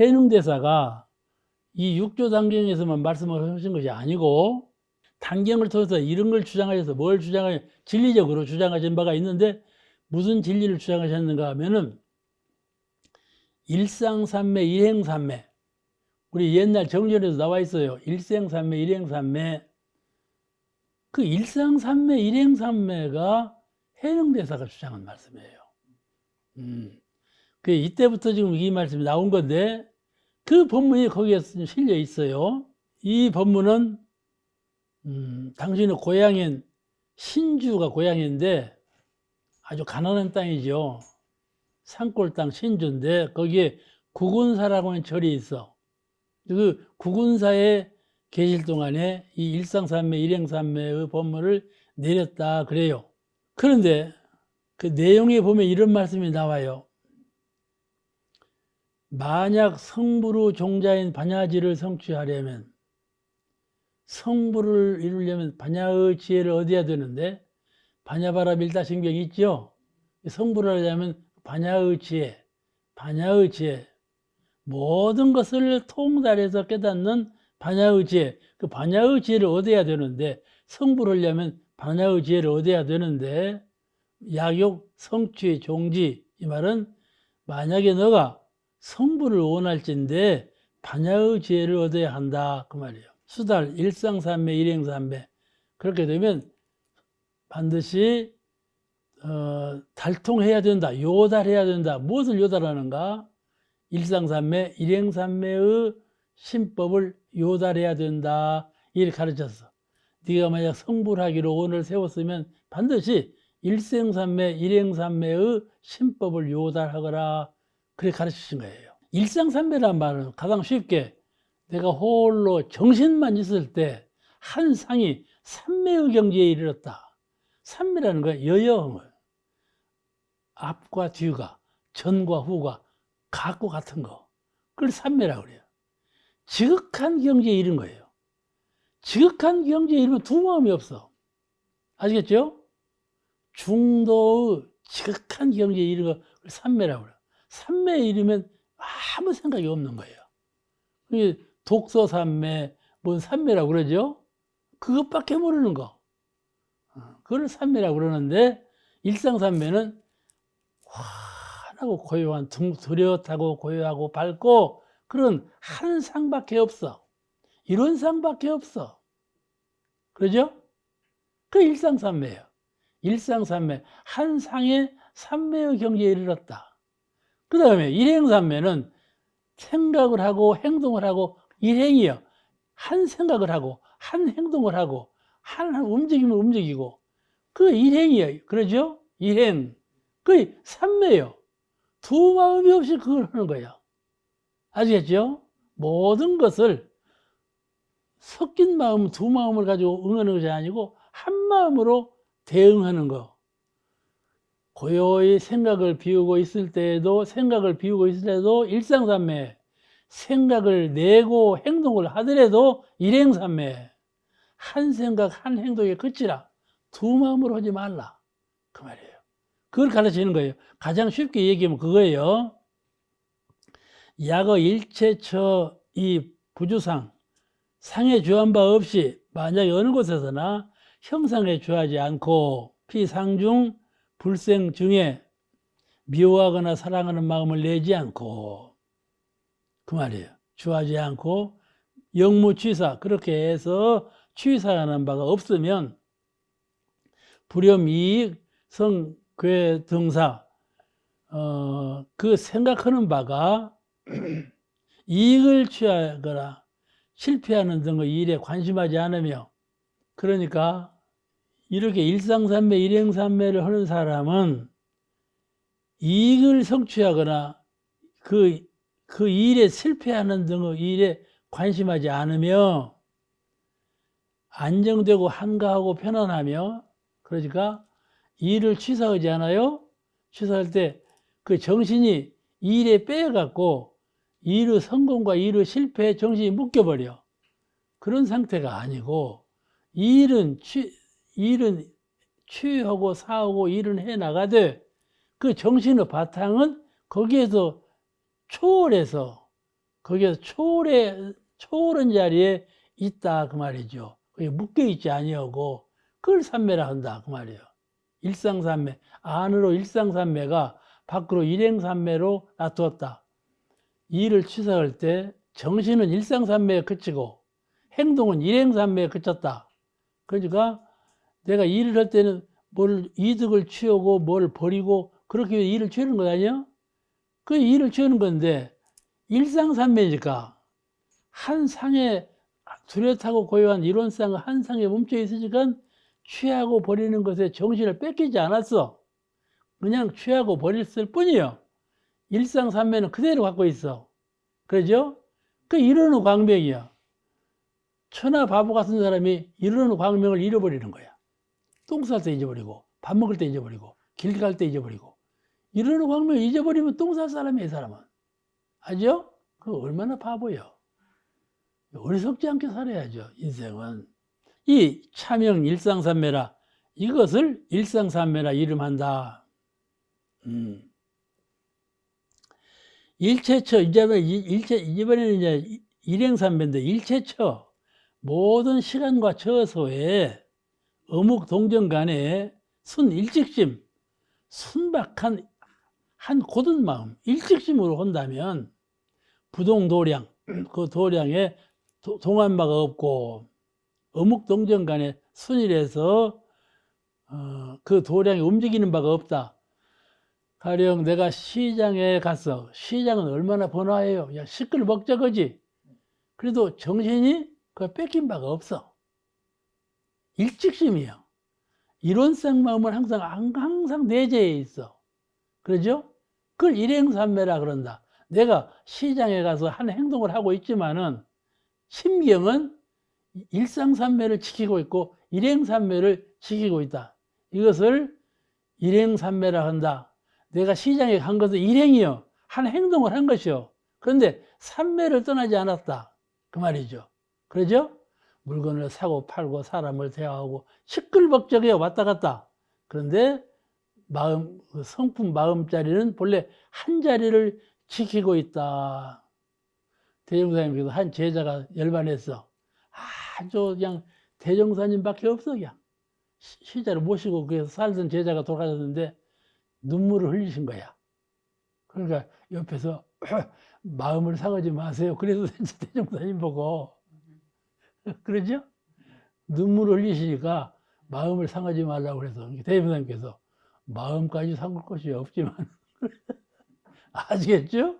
해능대사가 이 육조 단경에서만 말씀을 하신 것이 아니고 단경을 통해서 이런 걸 주장하셔서 뭘 주장하냐, 진리적으로 주장하신 바가 있는데 무슨 진리를 주장하셨는가 하면은 일상삼매, 일행삼매. 우리 옛날 정전에도 나와 있어요. 일생삼매, 일행삼매. 그 일상삼매, 일행삼매가 해능대사가 주장한 말씀이에요. 그 이때부터 지금 이 말씀이 나온 건데 그 본문이 거기에 실려 있어요. 이 본문은 당신의 고향인 신주가 고향인데 아주 가난한 땅이죠. 산골 땅 신주인데 거기에 구군사라고 하는 절이 있어. 그 구군사에 계실 동안에 이 일상삼매, 일행삼매의 법문을 내렸다 그래요. 그런데 그 내용에 보면 이런 말씀이 나와요. 만약 성부로 종자인 반야지를 성취하려면, 성부를 이루려면 반야의 지혜를 얻어야 되는데, 반야바라 밀다신경 있죠? 성부를 하려면 반야의 지혜, 반야의 지혜, 모든 것을 통달해서 깨닫는 반야의 지혜, 그 반야의 지혜를 얻어야 되는데, 성부를 하려면 반야의 지혜를 얻어야 되는데, 약욕 성취 종지, 이 말은 만약에 너가 성부를 원할진데 반야의 지혜를 얻어야 한다 그 말이에요. 수달 일상삼매, 일행삼매. 그렇게 되면 반드시 달통해야 된다, 요달해야 된다. 무엇을 요달하는가? 일상삼매, 일행삼매의 신법을 요달해야 된다 이렇게 가르쳤어. 네가 만약 성불 하기로 원을 세웠으면 반드시 일생삼매, 일행삼매의 신법을 요달하거라 그렇게 가르치신 거예요. 일상삼매란 말은 가장 쉽게 내가 홀로 정신만 있을 때 한 상이 삼매의 경지에 이르렀다. 삼매라는 건 여여흥을 앞과 뒤가, 전과 후가 같고 같은 거, 그걸 삼매라고 그래요. 지극한 경지에 이른 거예요. 지극한 경지에 이르면 두 마음이 없어. 아시겠죠? 중도의 지극한 경지에 이른 거 삼매라고 그래요. 삼매에 이르면 아무 생각이 없는 거예요. 독서삼매, 뭔 삼매라고 그러죠? 그것밖에 모르는 거. 그걸 삼매라고 그러는데, 일상삼매는 환하고 고요한, 뚜렷하고 고요하고 밝고, 그런 한 상밖에 없어. 이런 상밖에 없어. 그러죠? 그 일상삼매예요. 일상삼매, 한 상에 삼매의 경지에 이르렀다. 그 다음에 일행삼매는 생각을 하고 행동을 하고, 일행이요. 한 생각을 하고, 한 행동을 하고, 한 움직임을 움직이고, 그 일행이에요. 그러죠? 일행. 그 삼매예요. 두 마음이 없이 그걸 하는 거예요. 아시겠죠? 모든 것을 섞인 마음, 두 마음을 가지고 응하는 것이 아니고 한 마음으로 대응하는 거. 고요히 생각을 비우고 있을 때에도 일상삼매, 생각을 내고 행동을 하더라도 일행삼매, 한 생각 한 행동에 그치라. 두 마음으로 하지 말라 그 말이에요. 그걸 가르치는 거예요. 가장 쉽게 얘기하면 그거예요. 야거 일체처 이 부주상, 상에 주한 바 없이 만약에 어느 곳에서나 형상에 주하지 않고 피상중 불생 중에 미워하거나 사랑하는 마음을 내지 않고, 그 말이에요. 주하지 않고 영무취사, 그렇게 해서 취사하는 바가 없으면 불염이익 성괴 등사, 그 생각하는 바가 이익을 취하거나 실패하는 등의 일에 관심하지 않으며, 그러니까 이렇게 일상삼매, 일행삼매를 하는 사람은 이익을 성취하거나 그 일에 실패하는 등의 일에 관심하지 않으며 안정되고 한가하고 편안하며, 그러니까 일을 취사하지 않아요. 취사할 때 그 정신이 일에 빼갖고 일의 성공과 일의 실패에 정신이 묶여버려. 그런 상태가 아니고 일은 취하고 사하고 일은 해나가되 그 정신의 바탕은 거기에서 초월해서 거기에서 초월한 자리에 있다 그 말이죠. 거기 묶여있지 아니하고 그걸 삼매라 한다 그 말이에요. 일상삼매, 안으로 일상삼매가 밖으로 일행삼매로 놔두었다. 이 일을 취사할 때 정신은 일상삼매에 그치고 행동은 일행삼매에 그쳤다. 그러니까 내가 일을 할 때는 뭘 이득을 취하고 뭘 버리고 그렇게 일을 취하는 거 아니야? 그 일을 취하는 건데 일상삼매니까 한 상에 뚜렷하고 고요한 이론상 한 상에 멈춰 있으니까 취하고 버리는 것에 정신을 뺏기지 않았어. 그냥 취하고 버렸을 뿐이요. 일상삼매는 그대로 갖고 있어. 그러죠? 그 이르는 광명이야. 천하 바보 같은 사람이 이르는 광명을 잃어버리는 거야. 똥 쌀 때 잊어버리고, 밥 먹을 때 잊어버리고, 길 갈 때 잊어버리고. 이르는 광명을 잊어버리면 똥 쌀 사람이야, 이 사람은. 아죠? 그 얼마나 바보요. 어리석지 않게 살아야죠, 인생은. 이 차명 일상삼매라, 이것을 일상삼매라 이름한다. 일체처, 이번에는 이제 일행삼매인데, 일체처, 모든 시간과 처소에 어묵 동정 간에 순일직심, 순박한 한 곧은 마음, 일직심으로 한다면, 부동도량, 그 도량에 동한 바가 없고, 어묵 동정 간에 순일해서 그 도량이 움직이는 바가 없다. 가령 내가 시장에 갔어. 시장은 얼마나 번화해요. 야, 시끌벅적하지. 그래도 정신이 그 뺏긴 바가 없어. 일직심이요. 이론상 마음은 항상 내재해 있어. 그러죠? 그걸 일행삼매라 그런다. 내가 시장에 가서 한 행동을 하고 있지만은 심경은 일상삼매를 지키고 있고 일행삼매를 지키고 있다. 이것을 일행삼매라 한다. 내가 시장에 간 것은 일행이요. 한 행동을 한 것이요. 그런데 삼매를 떠나지 않았다. 그 말이죠. 그러죠? 물건을 사고 팔고 사람을 대하고 시끌벅적해 왔다 갔다. 그런데 마음, 성품 마음자리는 본래 한 자리를 지키고 있다. 대종사님께서 한 제자가 열반했어. 아주 그냥 대종사님밖에 없어. 그냥 시자를 모시고 그래서 살던 제자가 돌아가셨는데 눈물을 흘리신 거야. 그러니까 옆에서 마음을 상하지 마세요. 그래서 대종사님 보고 그러죠? 눈물을 흘리시니까 마음을 상하지 말라고 그래서 대종사님께서 마음까지 상할 것이 없지만 아시겠죠?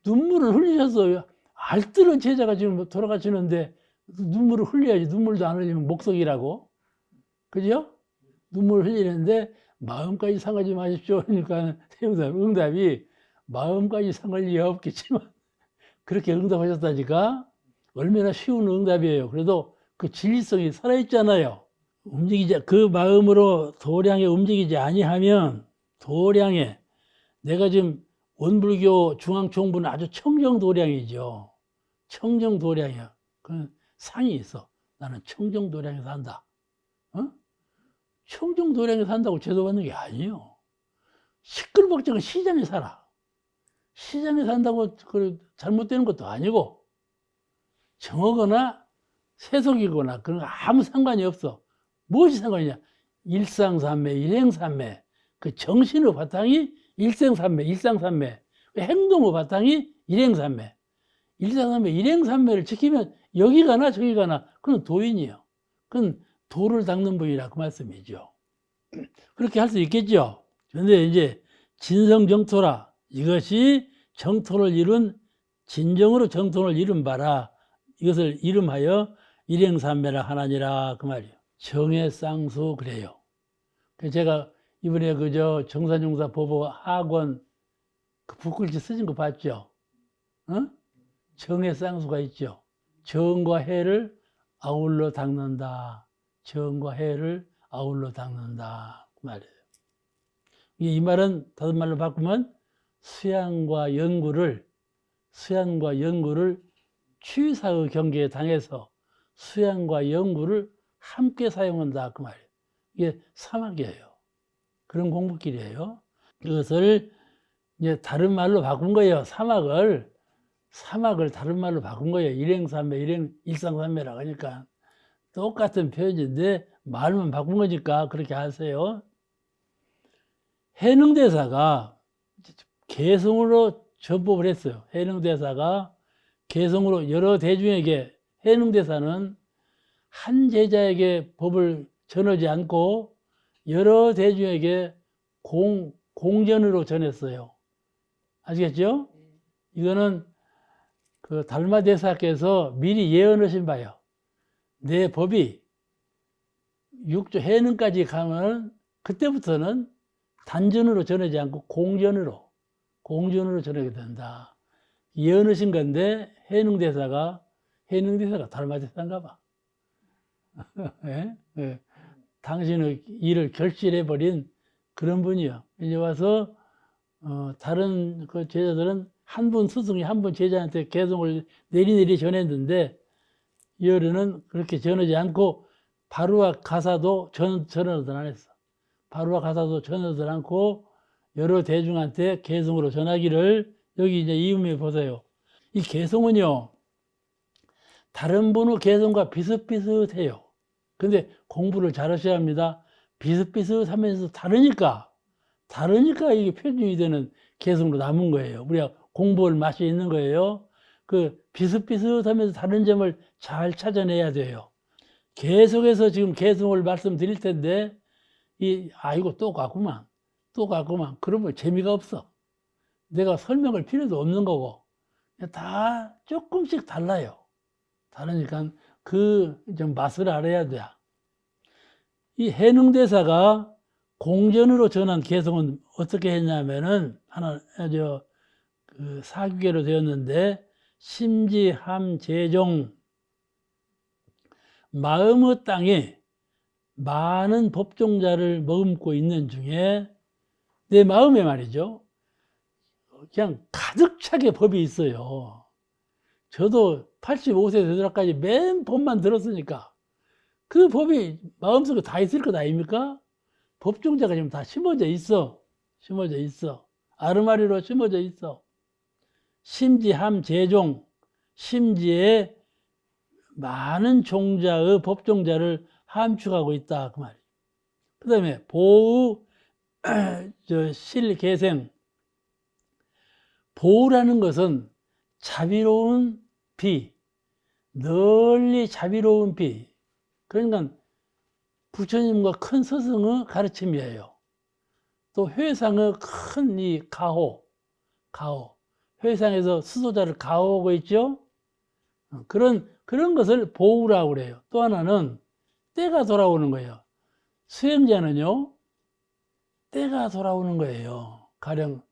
눈물을 흘리셨어요. 알뜰한 제자가 지금 돌아가시는데 눈물을 흘려야지. 눈물도 안 흘리면 목석이라고. 그죠? 눈물을 흘리는데 마음까지 상하지 마십시오. 그러니까 응답이 마음까지 상할 리 없겠지만 그렇게 응답하셨다니까 얼마나 쉬운 응답이에요. 그래도 그 진리성이 살아있잖아요. 그 마음으로 도량에 움직이지 아니하면 도량에 내가 지금 원불교 중앙총부는 아주 청정도량이죠. 청정도량이야. 그 상이 있어. 나는 청정도량에 산다. 어? 청정도량에 산다고 제도받는 게 아니에요. 시끌벅적한 시장에 살아. 시장에 산다고 잘못되는 것도 아니고 정하거나 세속이거나 그런 거 아무 상관이 없어. 무엇이 상관이냐? 일상삼매, 일행삼매. 그 정신의 바탕이 일생삼매, 일상삼매. 그 행동의 바탕이 일행삼매. 일상삼매, 일행삼매를 지키면 여기 가나 저기 가나 그건 도인이요. 그건 도를 닦는 분이라 그 말씀이죠. 그렇게 할 수 있겠죠. 그런데 이제 진성정토라, 이것이 정토를 이룬, 진정으로 정토를 이룬 바라, 이것을 이름하여 일행삼매라 하나니라 그 말이에요. 정해쌍수 그래요. 제가 이번에 그저 정산용사 보보 학원 그 붓글씨 쓰신 거 봤죠? 어? 정해쌍수가 있죠. 정과 해를 아울러 닦는다. 정과 해를 아울러 닦는다. 그 말이에요. 이 말은 다른 말로 바꾸면 수양과 연구를 취사의 경계에 당해서 수양과 연구를 함께 사용한다. 그 말이에요. 이게 사막이에요. 그런 공부길이에요. 이것을 이제 다른 말로 바꾼 거예요. 사막을 사막을 다른 말로 바꾼 거예요. 일행삼매, 일상삼매라고 하니까. 똑같은 표현인데 말만 바꾼 거니까 그렇게 하세요. 해능대사가 개성으로 전법을 했어요. 해능대사가 개성으로 여러 대중에게, 해능대사는 한 제자에게 법을 전하지 않고 여러 대중에게 공전으로 전했어요. 아시겠죠? 이거는 그 달마대사께서 미리 예언하신 바예요. 내 법이 6조 해능까지 가면 그때부터는 단전으로 전하지 않고 공전으로 전하게 된다. 예언하신 건데 해능대사가 달마대사인가 봐. 예? 예. 당신의 일을 결실해버린 그런 분이요. 이제 와서 다른 그 제자들은 한 분 스승이 한 분 제자한테 개성을 내리내리 전했는데 이어르는 그렇게 전하지 않고 바루와 가사도 전하들 안 했어. 바루와 가사도 전하들 않고 여러 대중한테 개성으로 전하기를, 여기 이제 이음에 보세요. 이 개성은요, 다른 분의 개성과 비슷비슷해요. 근데 공부를 잘 하셔야 합니다. 비슷비슷하면서 다르니까 이게 표준이 되는 개성으로 남은 거예요. 우리가 공부할 맛이 있는 거예요. 그 비슷비슷하면서 다른 점을 잘 찾아내야 돼요. 계속해서 지금 개성을 말씀드릴 텐데, 이거 또 같구만. 그러면 재미가 없어. 내가 설명할 필요도 없는 거고, 다 조금씩 달라요. 다르니까 그 좀 맛을 알아야 돼. 이 해능대사가 공전으로 전한 개성은 어떻게 했냐면은, 그 사규계로 되었는데, 심지함제종, 마음의 땅에 많은 법종자를 머금고 있는 중에 내 마음에 말이죠, 그냥 가득 차게 법이 있어요. 저도 85세 되더라까지 맨 법만 들었으니까 그 법이 마음속에 다 있을 것 아닙니까? 법종자가 지금 다 심어져 있어. 아르마리로 심어져 있어. 심지함 제종, 심지에 많은 종자의 법종자를 함축하고 있다, 그 말이에요. 그 다음에 보의 실개생. 보라는 것은 자비로운 비, 널리 자비로운 비. 그러니까 부처님과 큰 스승의 가르침이에요. 또 회상의 큰 이 가호. 회상에서 수도자를 가호하고 있죠. 그런 것을 보우라고 그래요. 또 하나는 때가 돌아오는 거예요. 수행자는요, 때가 돌아오는 거예요. 가령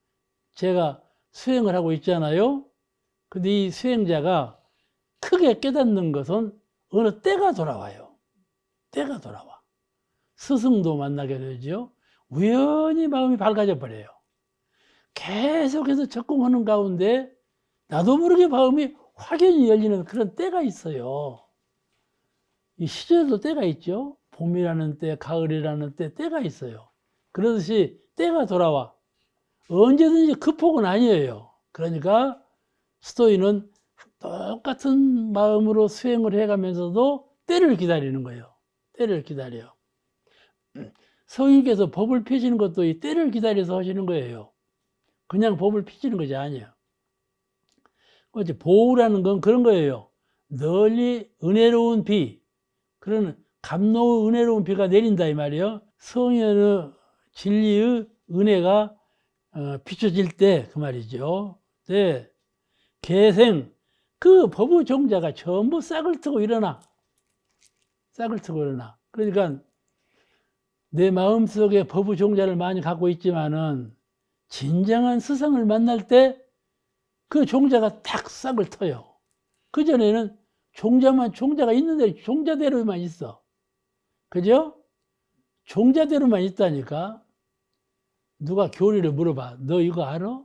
제가 수행을 하고 있잖아요. 근데 이 수행자가 크게 깨닫는 것은 어느 때가 돌아와요. 때가 돌아와. 스승도 만나게 되죠. 우연히 마음이 밝아져 버려요. 계속해서 적응하는 가운데 나도 모르게 마음이 확연히 열리는 그런 때가 있어요. 이 시절도 때가 있죠. 봄이라는 때, 가을이라는 때가 있어요. 그러듯이 때가 돌아와. 언제든지 그 폭은 아니에요. 그러니까 스토이는 똑같은 마음으로 수행을 해가면서도 때를 기다리는 거예요. 때를 기다려요. 성인께서 법을 펴시는 것도 이 때를 기다려서 하시는 거예요. 그냥 법을 펴시는 것이 아니에요. 어째 보우라는 건 그런 거예요. 널리 은혜로운 비, 그런 감노의 은혜로운 비가 내린다 이 말이에요. 성현의 진리의 은혜가 비춰질 때 그 말이죠. 네. 개생, 그 법의 종자가 전부 싹을 트고 일어나. 그러니까 내 마음속에 법의 종자를 많이 갖고 있지만은 진정한 스승을 만날 때 그 종자가 탁 싹을 터요. 그전에는 종자가 있는데 종자대로만 있어. 그죠? 종자대로만 있다니까. 누가 교리를 물어봐. 너 이거 알아?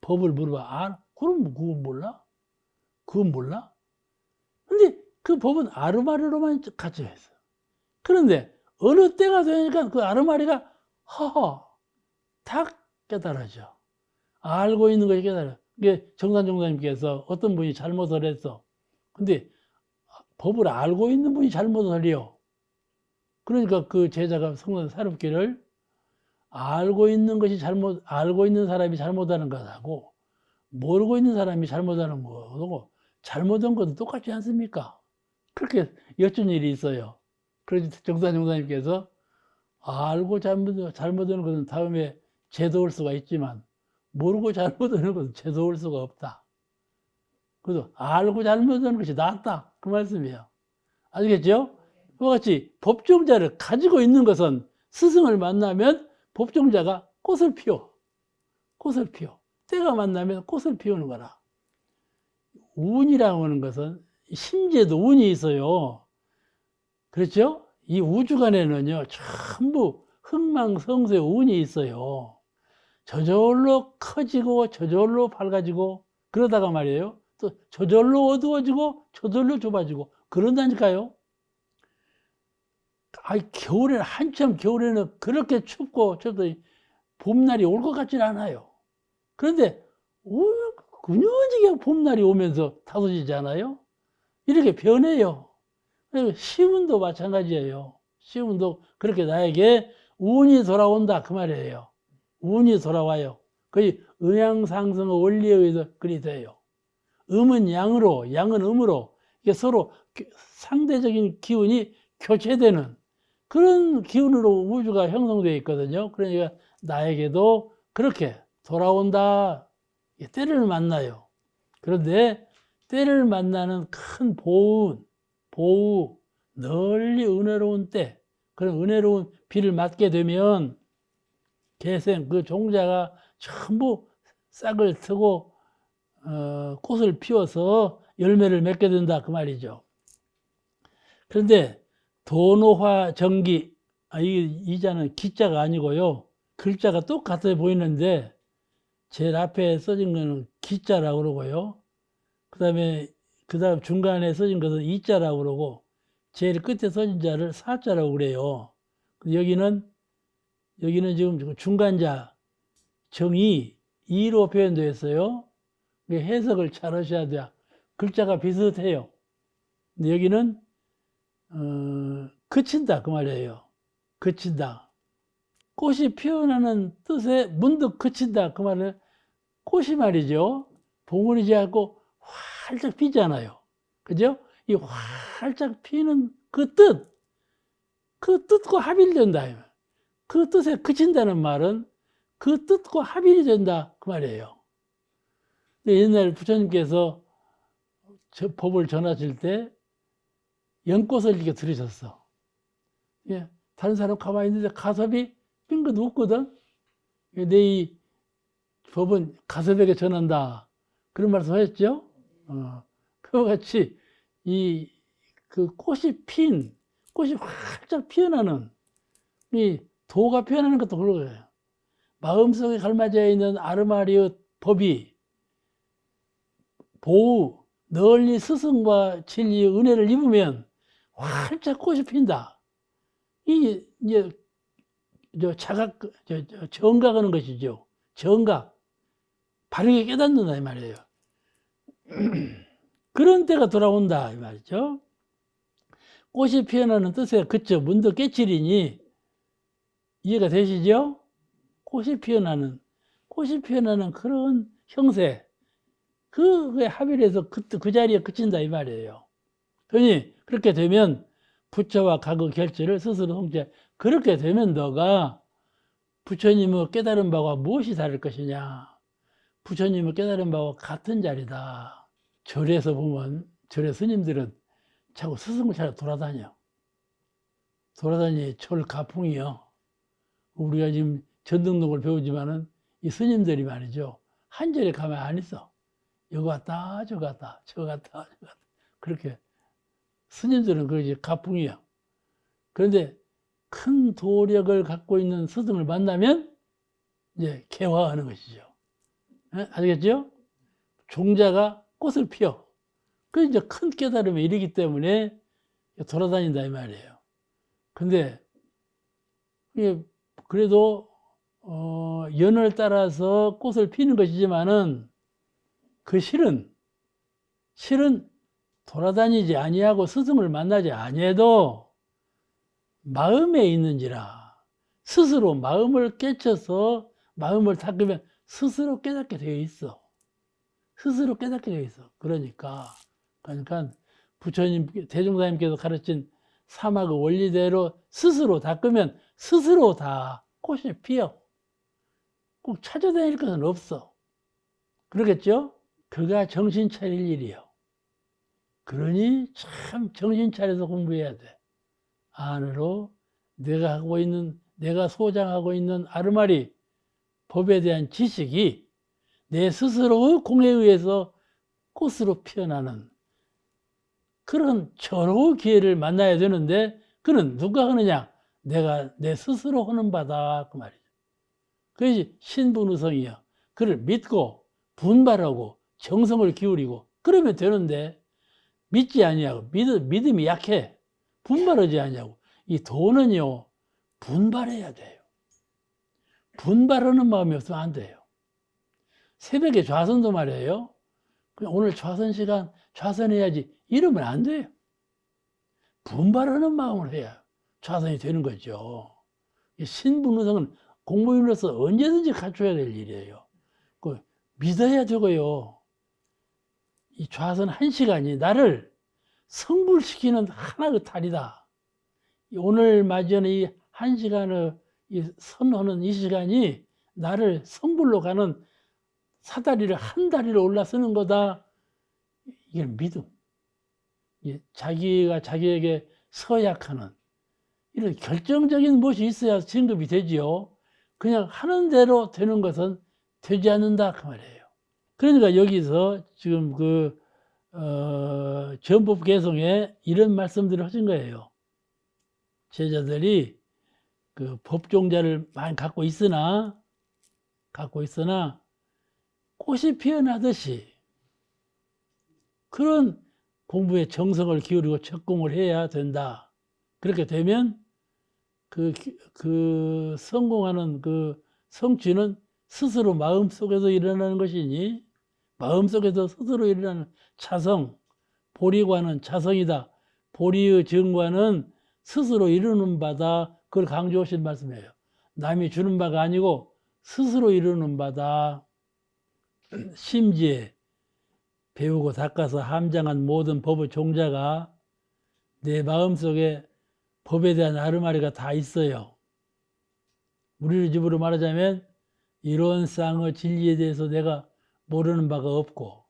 법을 물어봐. 알아? 그럼 그건 몰라? 근데 그 법은 아르마리로만 갇혀 있어. 그런데 어느 때가 되니까 그 아르마리가 탁 깨달아져. 알고 있는 것이 깨달아. 이게 정산 종사님께서 어떤 분이 잘못을 했어. 근데 법을 알고 있는 분이 잘못을 해요. 그러니까 그 제자가 성도 사롭기를 알고 있는 사람이 잘못하는 것하고 모르고 있는 사람이 잘못하는 거고 잘못한 것도 똑같지 않습니까? 그렇게 여쭌 일이 있어요. 그래서 정산 종사님께서 알고 잘못하는 것은 다음에 죄도올 수가 있지만 모르고 잘못하는 것은 죄도올 수가 없다. 그래서 알고 잘못하는 것이 낫다. 그 말씀이에요. 아시겠죠? 그와 같이 법종자를 가지고 있는 것은 스승을 만나면 법종자가 꽃을 피워. 꽃을 피워. 때가 만나면 꽃을 피우는 거라. 운이라고 하는 것은 심지에도 운이 있어요. 그렇죠? 이 우주간에는요, 전부 흥망성쇠 운이 있어요. 저절로 커지고 저절로 밝아지고 그러다가 말이에요. 또 저절로 어두워지고 저절로 좁아지고 그런다니까요. 겨울에는 한참 겨울에는 그렇게 춥고 봄날이 올 것 같지는 않아요. 그런데 그녀지게 봄날이 오면서 다소지잖아요. 이렇게 변해요. 시운도 마찬가지예요. 시운도 그렇게 나에게 운이 돌아온다 그 말이에요. 운이 돌아와요. 거의 음양상승의 원리에 의해서 그리 돼요. 음은 양으로, 양은 음으로 이게 서로 상대적인 기운이 교체되는 그런 기운으로 우주가 형성되어 있거든요. 그러니까 나에게도 그렇게 돌아온다. 때를 만나요. 그런데 때를 만나는 큰 보우, 널리 은혜로운 때, 그런 은혜로운 비를 맞게 되면 개생, 그 종자가 전부 싹을 트고 꽃을 피워서 열매를 맺게 된다 그 말이죠. 그런데 도노화 정기, 이 자는 기자가 아니고요. 글자가 똑같아 보이는데 제일 앞에 써진 거는 기자라고 그러고요. 그다음 중간에 써진 것은 이자라고 그러고 제일 끝에 써진 자를 사자라고 그래요. 여기는 지금 중간자 정이 이로 표현되어 있어요. 해석을 잘 하셔야 돼요. 글자가 비슷해요. 근데 여기는 그친다 그 말이에요. 그친다. 꽃이 피어나는 뜻에 문득 그친다 그 말은 꽃이 말이죠. 봉우리지 않고 활짝 피잖아요. 그죠? 이 활짝 피는 그 뜻과 합일이 된다. 그 뜻에 그친다는 말은 그 뜻과 합일이 된다 그 말이에요. 근데 옛날 부처님께서 법을 전하실 때 연꽃을 이렇게 들으셨어. 예, 다른 사람 가만히 있는데 가섭이 빙긋 웃거든. 내 이 법은 가섭에게 전한다. 그런 말씀 하셨죠? 그와 같이 그 꽃이 활짝 피어나는 이 도가 피어나는 것도 그런 거예요. 마음속에 갈마져 있는 아르마리의 법이 보우 널리 스승과 진리의 은혜를 입으면 활짝 꽃이 핀다. 이제 정각하는 것이죠. 정각. 바르게 깨닫는다 이 말이에요. 그런 때가 돌아온다 이 말이죠. 꽃이 피어나는 뜻에 그쳐 문득 깨치리니 이해가 되시죠? 꽃이 피어나는 그런 형세 그게 합의해서 그 자리에 그친다 이 말이에요. 그러니 그렇게 되면 부처와 각의 결제를 스스로 통제. 그렇게 되면 너가 부처님의 깨달은 바와 무엇이 다를 것이냐? 부처님의 깨달은 바와 같은 자리다. 절에서 보면 절의 스님들은 자꾸 스승을 찾아 돌아다니 절 가풍이요. 우리가 지금 전등록을 배우지만은 이 스님들이 말이죠. 한 절에 가면 안 있어. 여기 갔다 저 갔다 저 갔다 저 갔다 그렇게 스님들은 그러지 가풍이야. 그런데 큰 도력을 갖고 있는 스승을 만나면 이제 개화하는 것이죠. 아시겠죠? 종자가 꽃을 피워. 그 이제 큰 깨달음에 이르기 때문에 돌아다닌다 이 말이에요. 근데 그래도 연을 따라서 꽃을 피는 것이지만은 그 실은 돌아다니지 아니하고 스승을 만나지 아니해도 마음에 있는지라 스스로 마음을 깨쳐서 마음을 닦으면 스스로 깨닫게 되어 있어. 스스로 깨닫게 되어 있어. 그러니까 부처님, 대종사님께서 가르친 사막의 원리대로 스스로 닦으면 스스로 다 꽃이 피어. 꼭 찾아다닐 것은 없어. 그러겠죠? 그가 정신 차릴 일이요. 그러니 참 정신 차려서 공부해야 돼. 안으로 내가 소장하고 있는 아르마리 법에 대한 지식이 내 스스로의 공에 의해서 꽃으로 피어나는 그런 절호의 기회를 만나야 되는데 그는 누가 하느냐? 내가 내 스스로 하는 바다 그 말이죠. 그것이 신분의성이요. 그를 믿고 분발하고 정성을 기울이고 그러면 되는데 믿지 아니하고 믿음이 약해. 분발하지 아니하고 이 도는요 분발해야 돼요. 분발하는 마음이 없으면 안 돼요. 새벽에 좌선도 말이에요. 그냥 오늘 좌선 시간 좌선해야지 이러면 안 돼요. 분발하는 마음을 해야 좌선이 되는 거죠. 신분의성은 공부인으로서 언제든지 갖춰야 될 일이에요. 믿어야 되고요. 이 좌선 1시간이 나를 성불시키는 하나의 탈이다. 오늘 맞이하는 이 1시간의 이 선하는 이 시간이 나를 성불로 가는 사다리를 한 다리를 올라서는 거다. 이게 믿음. 자기가 자기에게 서약하는 이런 결정적인 무엇이 있어야 진급이 되지요. 그냥 하는 대로 되는 것은 되지 않는다 그 말이에요. 그러니까 여기서 지금 전법 개송에 이런 말씀들을 하신 거예요. 제자들이 그 법종자를 많이 갖고 있으나 꽃이 피어나듯이 그런 공부에 정성을 기울이고 적공을 해야 된다. 그렇게 되면 그 성공하는 그 성취는 스스로 마음속에서 일어나는 것이니 마음속에서 스스로 일어나는 차성, 보리과는 차성이다. 보리의 정과는 스스로 이루는 바다. 그걸 강조하신 말씀이에요. 남이 주는 바가 아니고 스스로 이루는 바다. 심지에 배우고 닦아서 함장한 모든 법의 종자가 내 마음속에 법에 대한 아르마리가 다 있어요. 우리 집으로 말하자면 이론상의 진리에 대해서 내가 모르는 바가 없고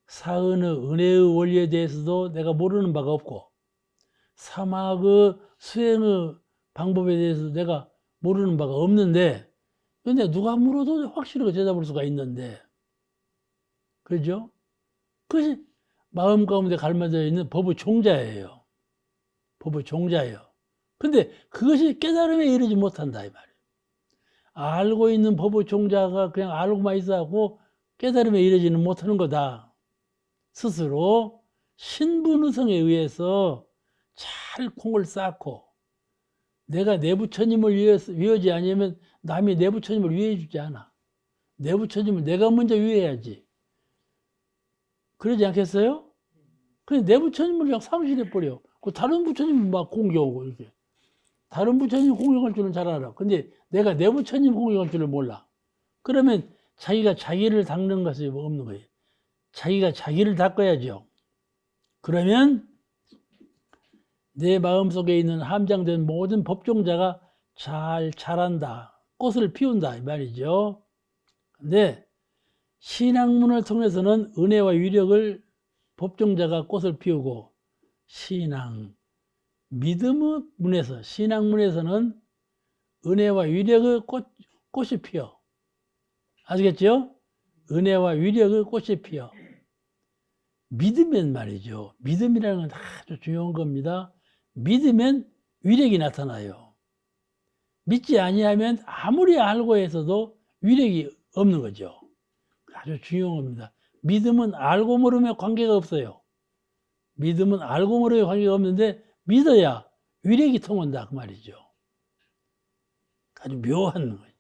사은의 은혜의 원리에 대해서도 내가 모르는 바가 없고 사막의 수행의 방법에 대해서 내가 모르는 바가 없는데 근데 누가 물어도 확실하게 대답할 수가 있는데 그렇죠? 그것이 마음 가운데 갈마져 있는 법의 종자예요. 법의 종자예요. 근데 그것이 깨달음에 이르지 못한다 이 말이에요. 알고 있는 법의 종자가 그냥 알고만 있어갖고 깨달음에 이르지는 못하는 거다. 스스로 신분의성에 의해서 잘 콩을 쌓고 내가 내 부처님을 위하지 않으면 남이 내 부처님을 위해 주지 않아. 내 부처님을 내가 먼저 위해야지. 그러지 않겠어요? 그냥 내 부처님을 그냥 상실해버려. 다른 부처님 막 공경하고 이렇게. 다른 부처님 공경할 줄은 잘 알아. 근데 내가 내 부처님 공경할 줄을 몰라. 그러면 자기가 자기를 닦는 것이 없는 거예요. 자기가 자기를 닦아야죠. 그러면 내 마음속에 있는 함장된 모든 법종자가 잘 자란다. 꽃을 피운다 이 말이죠. 근데 신학문을 통해서는 은혜와 위력을 법종자가 꽃을 피우고 믿음의 문에서 신학문에서는 은혜와 위력의 꽃이 피어. 아시겠죠? 은혜와 위력의 꽃이 피어. 믿으면 말이죠. 믿음이라는 건 아주 중요한 겁니다. 믿으면 위력이 나타나요. 믿지 아니하면 아무리 알고 해서도 위력이 없는 거죠. 아주 중요한 겁니다. 믿음은 알고 모르면 관계가 없어요. 믿음은 알고 모르면 관계가 없는데 믿어야 위력이 통한다 그 말이죠. 아주 묘한 거죠.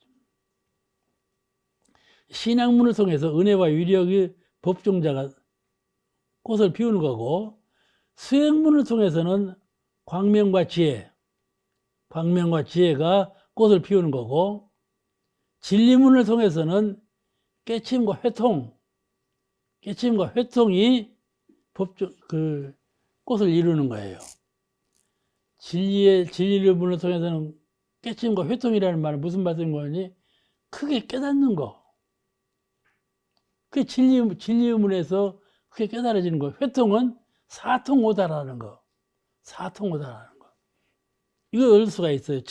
신학문을 통해서 은혜와 위력의 법종자가 꽃을 피우는 거고, 수행문을 통해서는 광명과 지혜가 꽃을 피우는 거고, 진리문을 통해서는 깨침과 회통이 꽃을 이루는 거예요. 진리의 문을 통해서는 깨침과 회통이라는 말은 무슨 말인 거니? 크게 깨닫는 거. 그 진리의 문에서 크게 깨달아지는 거. 회통은 사통오다라는 거. 이걸 얻을 수가 있어요.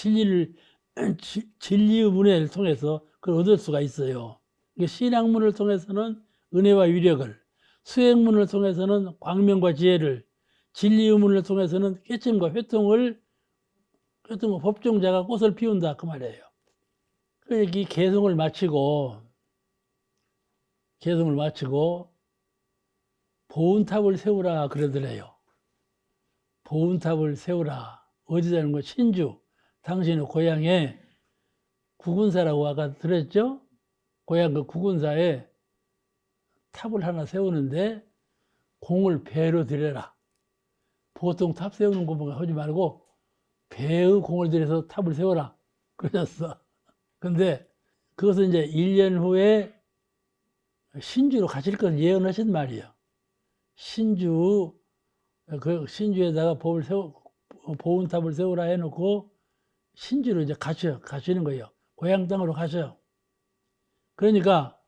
진리의 문을 통해서 그걸 얻을 수가 있어요. 신앙문을 통해서는 은혜와 위력을, 수행문을 통해서는 광명과 지혜를, 진리의 문을 통해서는 깨침과 회통을 법종자가 꽃을 피운다 그 말이에요. 이 개성을 마치고 보은탑을 세우라 그러더래요. 보은탑을 세우라. 어디다는 거? 신주. 당신의 고향에 구군사라고 아까 들었죠? 고향 그 구군사에 탑을 하나 세우는데 공을 배로 들여라. 보통 탑 세우는 거 하지 말고 배의 공을 들여서 탑을 세워라. 그러셨어. 근데 그것은 이제 1년 후에 신주로 가실 것을 예언하신 말이에요. 신주에다가 보은탑을 세우라 해놓고 신주로 이제 가시는 거예요. 고향 땅으로 가셔요. 그러니까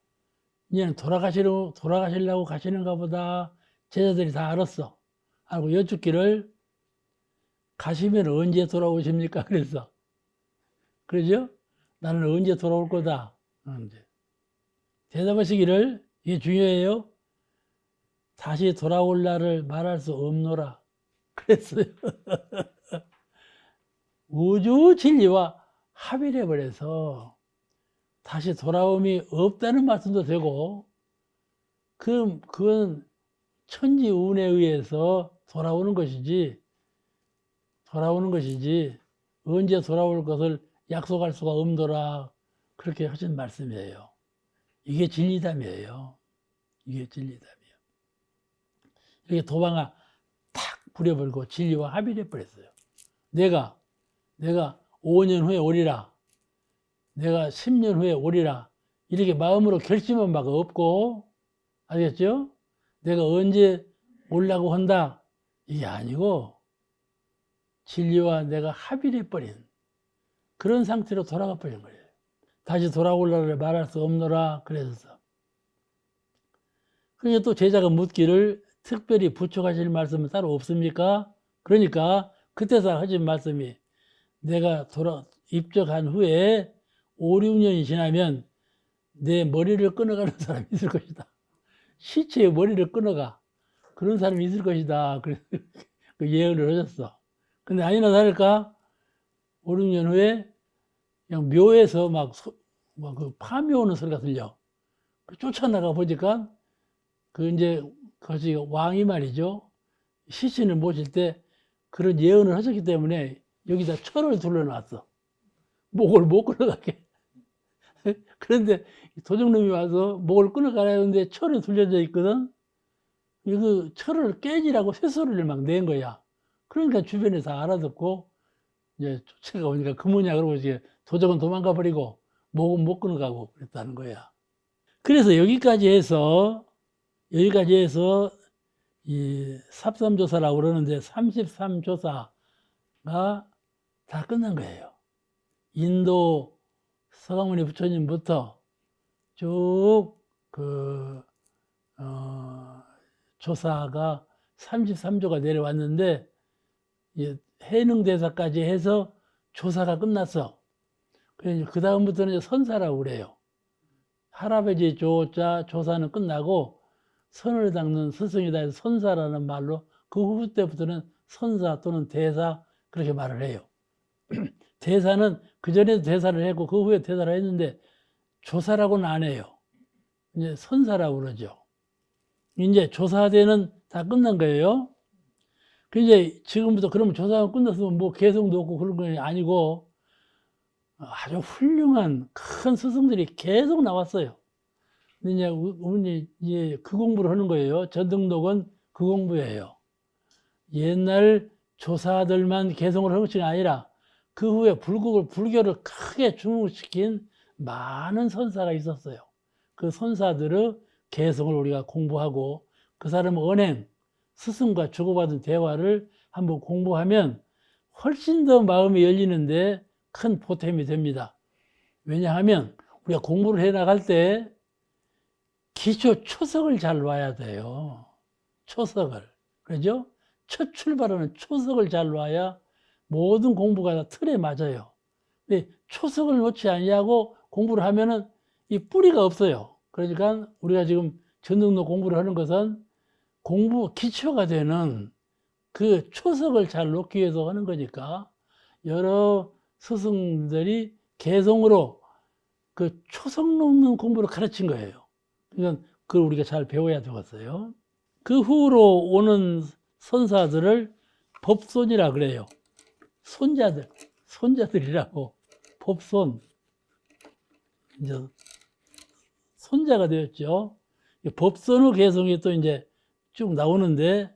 이제는 돌아가시려고 가시는가 보다. 제자들이 다 알았어. 알고 여쭙기를 가시면 언제 돌아오십니까? 그랬어. 그러죠? 나는 언제 돌아올 거다. 대답하시기를, 이게 중요해요. 다시 돌아올 날을 말할 수 없노라. 그랬어요. 우주 진리와 합일해 버려서 다시 돌아옴이 없다는 말씀도 되고, 그건 천지 운에 의해서 돌아오는 것이지 언제 돌아올 것을 약속할 수가 없노라. 그렇게 하신 말씀이에요. 이게 진리담이에요. 이렇게 도방아 탁 부려버리고 진리와 합일해 버렸어요. 내가 5년 후에 오리라. 내가 10년 후에 오리라. 이렇게 마음으로 결심한 바가 없고, 알겠죠? 내가 언제 오려고 한다. 이게 아니고 진리와 내가 합일해 버린 그런 상태로 돌아가 버린 거예요. 다시 돌아올라를 말할 수 없노라 그랬어. 그러니까 또 제자가 묻기를 특별히 부축하실 말씀은 따로 없습니까? 그러니까 그때서 하신 말씀이 내가 입적한 후에 5, 6년이 지나면 내 머리를 끊어가는 사람이 있을 것이다. 시체의 머리를 끊어가. 그런 사람이 있을 것이다. 그 예언을 하셨어. 근데 아니나 다를까 5, 6년 후에 그냥 묘에서 그 파묘 오는 소리가 들려. 쫓아나가 보니까 그것이 왕이 말이죠. 시신을 모실 때 그런 예언을 하셨기 때문에 여기다 철을 둘러놨어. 목을 못 끊어가게. 그런데 도적놈이 와서 목을 끊어가라 했는데 철이 둘려져 있거든. 그 철을 깨지라고 쇳소리를 막 낸 거야. 그러니까 주변에서 알아듣고 이제 쫓아가 오니까 그 뭐냐 그러고 이제 도적은 도망가 버리고 목은 못 끊어가고 그랬다는 거야. 그래서 여기까지 해서 이 삽삼조사라고 그러는데 33조사가 다 끝난 거예요. 인도 서가모니 부처님부터 쭉 조사가 33조가 내려왔는데 해능대사까지 해서 조사가 끝났어. 그래서 그 다음부터는 선사라고 그래요. 할아버지 조사는 끝나고 선을 닦는 스승이다 해서 선사라는 말로 그 후 때부터는 선사 또는 대사 그렇게 말을 해요. 대사는 그전에도 대사를 했고 그 후에 대사를 했는데 조사라고는 안 해요. 이제 선사라고 그러죠. 이제 조사대는 다 끝난 거예요. 이제 지금부터 그러면 조사가 끝났으면 뭐 개성도 없고 그런 건 아니고 아주 훌륭한 큰 스승들이 계속 나왔어요. 근데 이제 어머니 이제 그 공부를 하는 거예요. 전등록은 그 공부예요. 옛날 조사들만 개성을 한 것이 아니라 그 후에 불교를 크게 중흥시킨 많은 선사가 있었어요. 그 선사들의 개성을 우리가 공부하고 그 사람의 언행, 스승과 주고받은 대화를 한번 공부하면 훨씬 더 마음이 열리는데 큰 보탬이 됩니다. 왜냐하면 우리가 공부를 해 나갈 때 기초 초석을 잘 놔야 돼요. 초석을. 그죠? 첫 출발하는 초석을 잘 놔야 모든 공부가 다 틀에 맞아요. 근데 초석을 놓지 아니하고 공부를 하면은 이 뿌리가 없어요. 그러니까 우리가 지금 전등록 공부를 하는 것은 공부 기초가 되는 그 초석을 잘 놓기 위해서 하는 거니까 여러 스승들이 개성으로 그 초석 놓는 공부를 가르친 거예요. 그러니까 그걸 우리가 잘 배워야 되겠어요. 그 후로 오는 선사들을 법손이라 그래요. 손자들이라고. 법손. 이제 손자가 되었죠. 법손의 개성이 또 이제 쭉 나오는데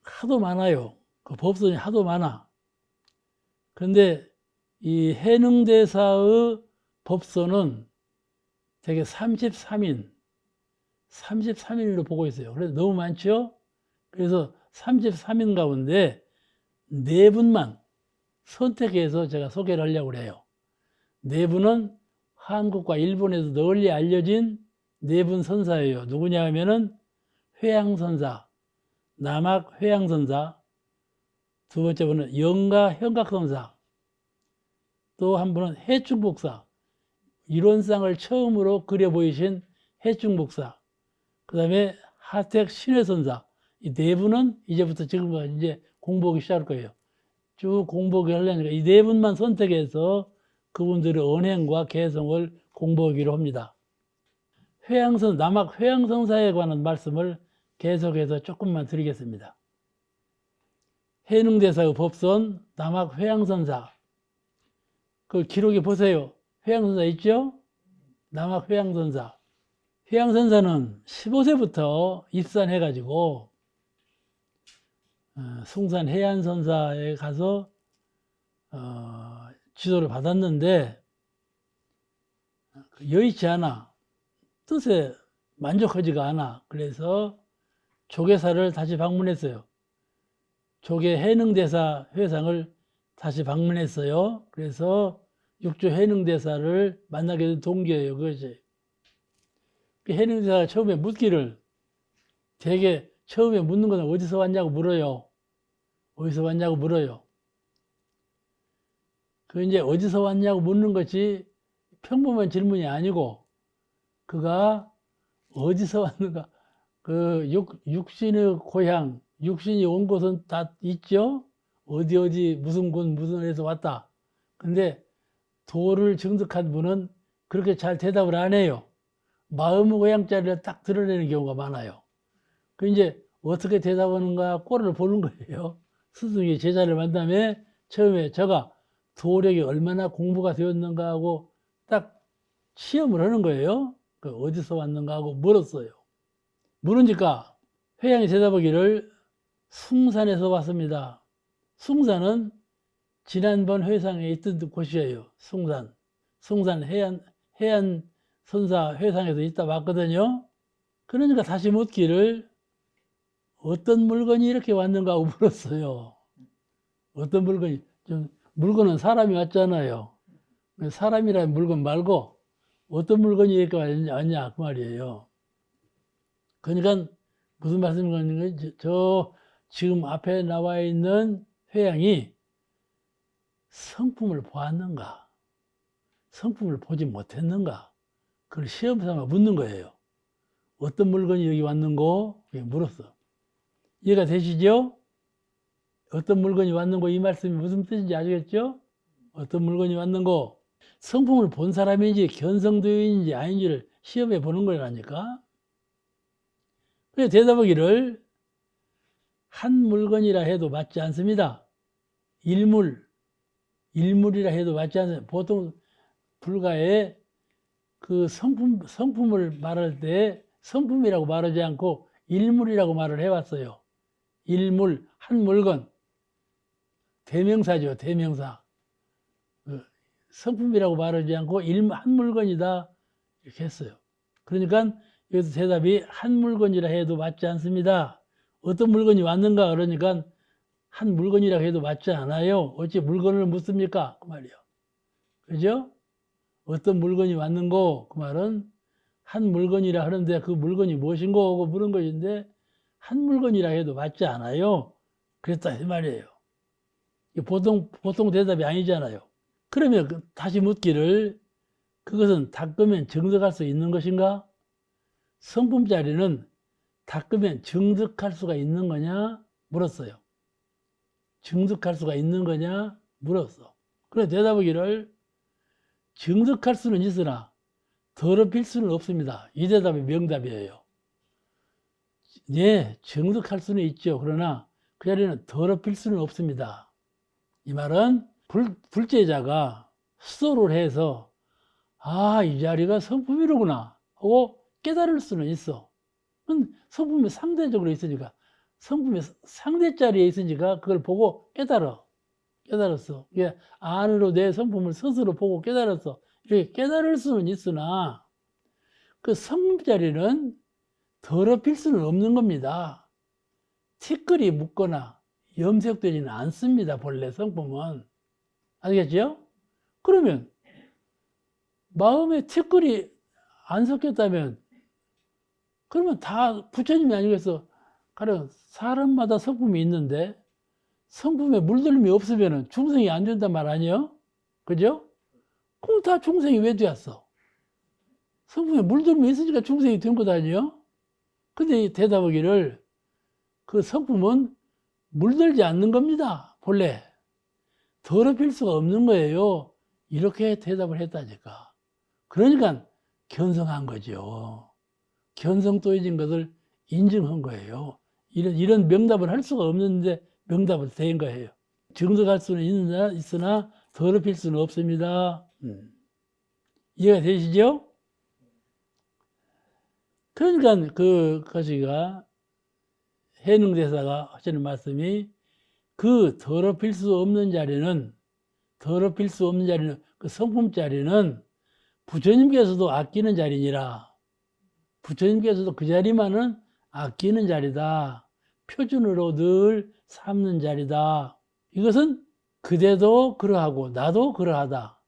하도 많아요. 그 법손이 하도 많아. 그런데 이 해능대사의 법손은 되게 33인으로 보고 있어요. 그래서 너무 많죠? 그래서 33인 가운데 4분만 선택해서 제가 소개를 하려고 해요. 4분은 한국과 일본에서 널리 알려진 4분 선사예요. 누구냐 하면은 회양선사, 남학 회양선사, 두 번째 분은 영가 현각선사, 또 한 분은 해충복사, 이론상을 처음으로 그려 보이신 해충복사, 그 다음에 하택 신회선사. 이 4분은 이제부터 지금까지 이제 공부하기 시작할 거예요. 쭉 공부하기 하려니까 이 4분만 선택해서 그분들의 언행과 개성을 공부하기로 합니다. 남학 회양선사에 관한 말씀을 계속해서 조금만 드리겠습니다. 해능대사의 법선, 남학 회양선사. 그 기록에 보세요. 회양선사 있죠? 남학 회양선사. 회양선사는 15세부터 입산해가지고 숭산 해안선사에 가서 지도를 받았는데 여의치 않아. 뜻에 만족하지가 않아. 그래서 조계사를 다시 방문했어요. 조계 해능대사 회상을 다시 방문했어요. 그래서 육조 해능대사를 만나게 된 동기예요. 그것이. 해능대사가 처음에 묻기를 되게 처음에 묻는 것은 어디서 왔냐고 물어요. 어디서 왔냐고 물어요. 그 이제 어디서 왔냐고 묻는 것이 평범한 질문이 아니고 그가 어디서 왔는가 그 육신의 고향, 육신이 온 곳은 다 있죠. 어디 무슨 곳 무슨 에서 왔다. 근데 도를 증득한 분은 그렇게 잘 대답을 안 해요. 마음의 고향자리를 딱 드러내는 경우가 많아요. 그 이제 어떻게 대답하는가 꼴을 보는 거예요. 스승이 제자를 만나면 처음에 제가 도력이 얼마나 공부가 되었는가 하고 딱 시험을 하는 거예요. 그 어디서 왔는가 하고 물었어요. 물으니까 회양이 대답하기를 숭산에서 왔습니다. 숭산은 지난번 회상에 있던 곳이에요. 숭산 해안 선사 회상에서 있다 왔거든요. 그러니까 다시 묻기를 어떤 물건이 이렇게 왔는가 하고 물었어요. 어떤 물건이, 물건은 사람이 왔잖아요. 사람이라는 물건 말고 어떤 물건이 이렇게 왔냐 그 말이에요. 그러니까 무슨 말씀인가, 저 지금 앞에 나와 있는 회양이 성품을 보았는가, 성품을 보지 못했는가, 그걸 시험 삼아 묻는 거예요. 어떤 물건이 여기 왔는고 물었어. 이해가 되시죠? 어떤 물건이 왔는고 이 말씀이 무슨 뜻인지 아시겠죠? 어떤 물건이 왔는고 성품을 본 사람인지 견성도인지 아닌지를 시험해 보는 거라니까. 그래 대답하기를 한 물건이라 해도 맞지 않습니다. 일물이라 해도 맞지 않습니다. 보통 불가에 그 성품을 말할 때 성품이라고 말하지 않고 일물이라고 말을 해왔어요. 일물, 한 물건. 대명사죠, 대명사. 성품이라고 말하지 않고 한 물건이다. 이렇게 했어요. 그러니까 여기서 대답이 한 물건이라 해도 맞지 않습니다. 어떤 물건이 왔는가 그러니까 한 물건이라 해도 맞지 않아요. 어찌 물건을 묻습니까? 그 말이요. 그죠? 어떤 물건이 왔는고 그 말은 한 물건이라 하는데 그 물건이 무엇인고 하고 물은 것인데 한 물건이라 해도 맞지 않아요. 그랬다 이 말이에요. 보통 대답이 아니잖아요. 그러면 다시 묻기를 그것은 닦으면 정득할 수 있는 것인가? 성품 자리는 닦으면 정득할 수가 있는 거냐? 물었어요. 정득할 수가 있는 거냐? 물었어. 그래 대답하기를 정득할 수는 있으나 더럽힐 수는 없습니다. 이 대답이 명답이에요. 예, 정득할 수는 있죠. 그러나 그 자리는 더럽힐 수는 없습니다. 이 말은 불제자가 수도를 해서 이 자리가 성품이로구나 하고 깨달을 수는 있어. 성품이 상대적으로 있으니까 성품이 상대 자리에 있으니까 그걸 보고 깨달았어. 이게 안으로 내 성품을 스스로 보고 깨달았어. 이렇게 깨달을 수는 있으나 그 성품 자리는 더럽힐 수는 없는 겁니다. 티끌이 묻거나 염색되지는 않습니다. 본래 성품은. 아시겠죠? 그러면 마음에 티끌이 안 섞였다면 그러면 다 부처님이 아니겠어. 가령 사람마다 성품이 있는데 성품에 물들림이 없으면 중생이 안 된단 말 아니에요? 그죠? 그럼 다 중생이 왜 되었어? 성품에 물들림이 있으니까 중생이 된 것 아니에요? 근데 대답하기를 그 성품은 물들지 않는 겁니다. 본래. 더럽힐 수가 없는 거예요. 이렇게 대답을 했다니까. 그러니까 견성한 거죠. 견성도해진 것을 인정한 거예요. 이런 명답을 할 수가 없는데 명답을 된 거예요. 정득할 수는 있으나 더럽힐 수는 없습니다. 이해가 되시죠? 그러니까 그것이가 해능대사가 하시는 말씀이 그 더럽힐 수 없는 자리는 그 성품 자리는 부처님께서도 아끼는 자리니라. 부처님께서도 그 자리만은 아끼는 자리다. 표준으로 늘 삼는 자리다. 이것은 그대도 그러하고 나도 그러하다.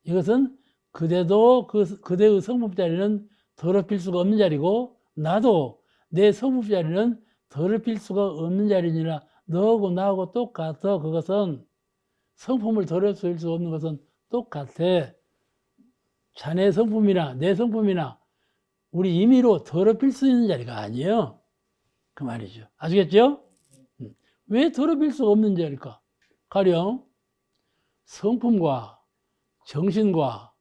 이것은 그대도 그대의 성품 자리는 더럽힐 수가 없는 자리고 나도 내 성품 자리는 더럽힐 수가 없는 자리니라. 너하고 나하고 똑같아. 그것은 성품을 더럽힐 수 없는 것은 똑같아. 자네 성품이나 내 성품이나 우리 임의로 더럽힐 수 있는 자리가 아니에요. 그 말이죠. 아시겠죠? 왜 더럽힐 수가 없는 자리일까? 가령 성품과 정신과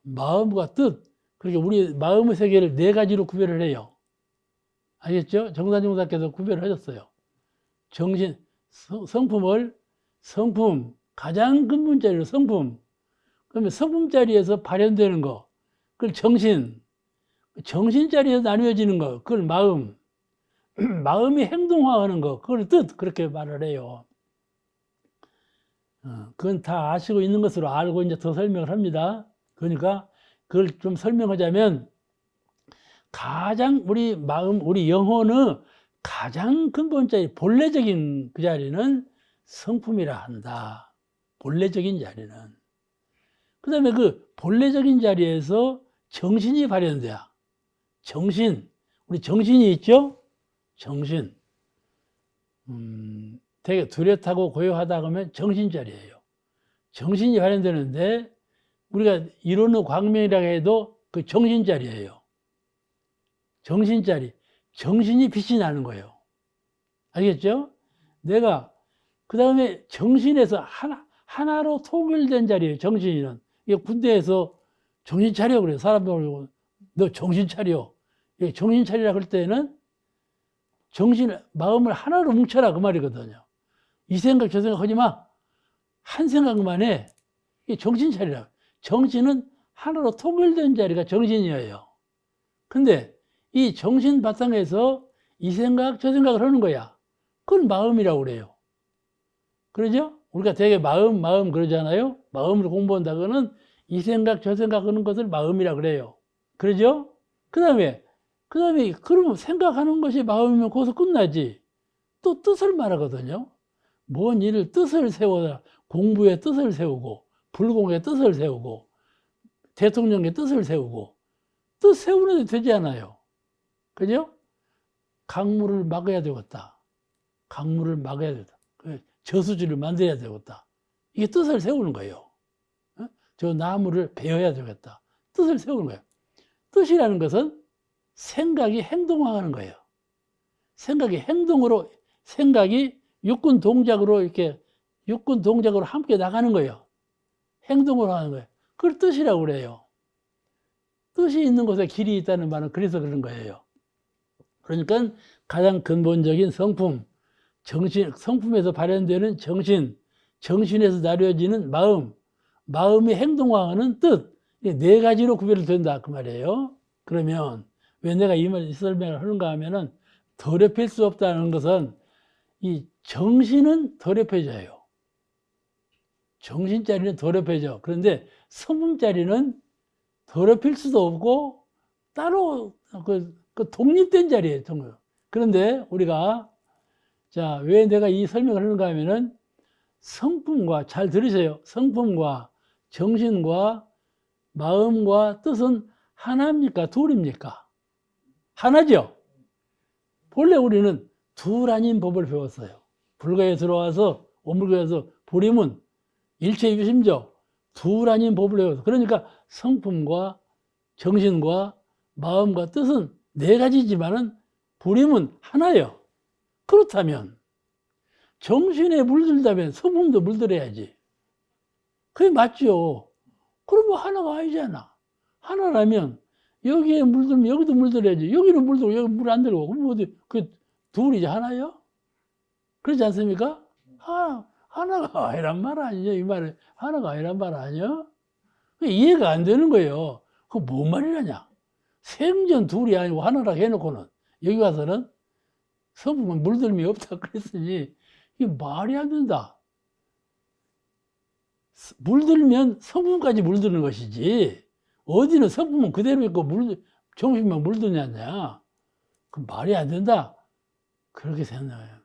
마음과 뜻, 그렇게 우리 마음의 세계를 네 가지로 구별을 해요. 알겠죠? 정산정사께서 구별을 하셨어요. 정신, 성품, 가장 근본 자리로 성품. 그러면 성품 자리에서 발현되는 거, 그걸 정신 자리에서 나뉘어지는 거, 그걸 마음. 마음이 행동화하는 거, 그걸 뜻, 그렇게 말을 해요. 그건 다 아시고 있는 것으로 알고 이제 더 설명을 합니다. 그러니까 그걸 좀 설명하자면 가장 우리 마음, 우리 영혼의 가장 근본적인 본래적인 그 자리는 성품이라 한다. 본래적인 자리는. 그 다음에 그 본래적인 자리에서 정신이 발현돼야. 우리 정신이 있죠? 정신. 되게 뚜렷하고 고요하다 그러면 정신자리예요. 정신이 발현되는데 우리가 이론의 광명이라고 해도 그 정신자리예요. 정신자리. 정신이 빛이 나는 거예요. 알겠죠? 내가 그 다음에 정신에서 하나로 통일된 자리예요. 정신이는. 이게 군대에서 정신 차려 그래요. 사람들 너 정신 차려. 정신 차리라 그럴 때는 마음을 하나로 뭉쳐라 그 말이거든요. 이 생각 저 생각 하지 마. 한 생각만 해. 이게 정신 차리라. 정신은 하나로 통일된 자리가 정신이에요. 근데 이 정신 바탕에서 이 생각, 저 생각을 하는 거야. 그건 마음이라고 그래요. 그러죠? 우리가 되게 마음 그러잖아요? 마음을 공부한다고는 이 생각, 저 생각 하는 것을 마음이라고 그래요. 그러죠? 그 다음에, 그러면 생각하는 것이 마음이면 거기서 끝나지. 또 뜻을 말하거든요. 뭔 일을 뜻을 세워라. 공부에 뜻을 세우고, 불공에 뜻을 세우고, 대통령의 뜻을 세우고, 뜻 세우는 데 되지 않아요. 그죠? 강물을 막아야 되겠다. 강물을 막아야 되겠다. 저수지를 만들어야 되겠다. 이게 뜻을 세우는 거예요. 저 나무를 베어야 되겠다. 뜻을 세우는 거예요. 뜻이라는 것은 생각이 행동하는 거예요. 생각이 행동으로, 생각이 육군 동작으로 이렇게, 육군 동작으로 함께 나가는 거예요. 행동으로 하는 거예요. 그걸 뜻이라고 그래요. 뜻이 있는 곳에 길이 있다는 말은 그래서 그런 거예요. 그러니까 가장 근본적인 성품, 정신, 성품에서 발현되는 정신, 정신에서 나뉘어지는 마음, 마음이 행동하는 뜻, 이 네 가지로 구별된다 그 말이에요. 그러면 왜 내가 이 설명을 하는가 하면은 더럽힐 수 없다는 것은 이 정신은 더럽혀져요. 정신자리는 더럽혀져. 그런데 성품자리는 더럽힐 수도 없고 따로 그 독립된 자리예요. 그런데 우리가 자, 왜 내가 이 설명을 하는가 하면은 성품과, 잘 들으세요. 성품과 정신과 마음과 뜻은 하나입니까? 둘입니까? 하나죠? 본래 우리는 둘 아닌 법을 배웠어요. 불가에 들어와서, 오물가에서 불임은 일체유심죠. 둘 아닌 법을 배웠어요. 그러니까 성품과 정신과 마음과 뜻은 네 가지지만은 불임은 하나예요. 그렇다면 정신에 물들다면 성품도 물들어야지. 그게 맞죠. 그러면 하나가 아니잖아. 하나라면 여기에 물들면 여기도 물들어야지. 여기는 물들고 여기 물 안 들고. 그럼 어디 그 둘이지 하나요? 그렇지 않습니까? 하나가 아니란 말 아니냐 이 말은. 하나가 아니란 말 아니야? 이해가 안 되는 거예요. 그거 뭔 말이라냐? 생전 둘이 아니고 하나라고 해놓고는 여기 와서는 성품은 물들음이 없다 그랬으니 이게 말이 안 된다. 물들면 성품까지 물드는 것이지 어디는 성품은 그대로 있고 정신만 물드냐냐. 그 말이 안 된다. 그렇게 생각해요.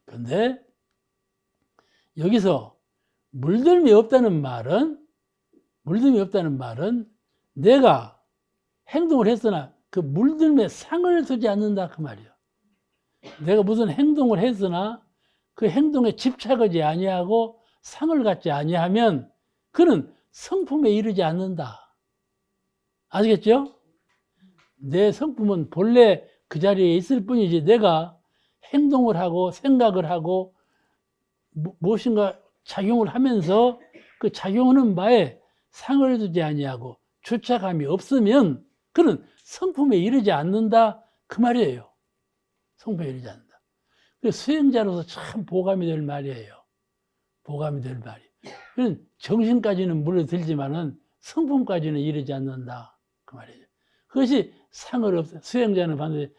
근데 여기서 물들음이 없다는 말은 내가 행동을 했으나 그 물들음에 상을 두지 않는다 그 말이에요. 내가 무슨 행동을 했으나 그 행동에 집착하지 아니하고 상을 갖지 아니하면 그는 성품에 이르지 않는다. 아시겠죠? 내 성품은 본래 그 자리에 있을 뿐이지 내가 행동을 하고 생각을 하고 무엇인가 작용을 하면서 그 작용하는 바에 상을 두지 아니하고 주착함이 없으면 그는 성품에 이르지 않는다 그 말이에요. 성품에 이르지 않는다. 그래서 수행자로서 참 보감이 될 말이에요. 보감이 될 말이. 그는 정신까지는 물어들지만은 성품까지는 이르지 않는다 그 말이죠. 그것이 상을 수행자는 반드시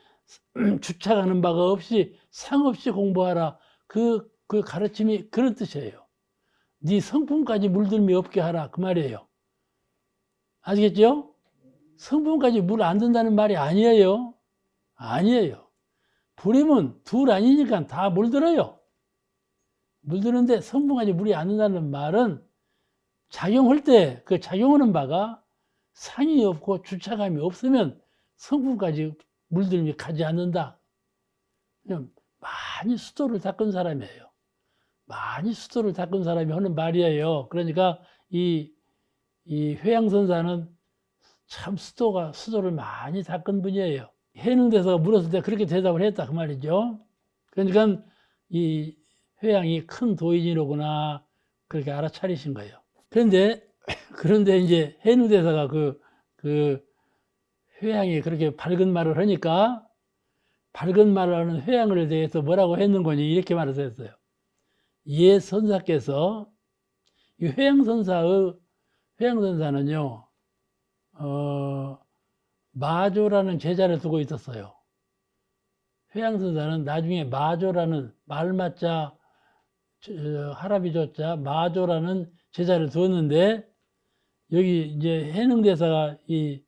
주착하는 바가 없이 상 없이 공부하라. 그 가르침이 그런 뜻이에요. 네 성품까지 물들미 없게 하라 그 말이에요. 아시겠죠? 성품까지 물 안 든다는 말이 아니에요. 아니에요. 불임은 둘 아니니까 다 물들어요. 물드는데 성품까지 물이 안 든다는 말은 작용할 때 그 작용하는 바가 상이 없고 주착감이 없으면 성품까지 물들미 가지 않는다. 그냥 많이 수도를 닦은 사람이에요. 많이 수도를 닦은 사람이 하는 말이에요. 그러니까 이 회양선사는 참 수도를 많이 닦은 분이에요. 해능대사가 물었을 때 그렇게 대답을 했다 그 말이죠. 그러니까 이 회양이 큰 도인이로구나 그렇게 알아차리신 거예요. 그런데 이제 해능대사가 그 회양이 그렇게 밝은 말을 하니까 밝은 말을 하는 회양을 대해서 뭐라고 했는 거니 이렇게 말했어요. 예 선사께서 이 회양선사는요 마조라는 제자를 두고 있었어요. 회양선사는 나중에 마조라는 말맞자 하라비조자 마조라는 제자를 두었는데 여기 이제 해능대사가 이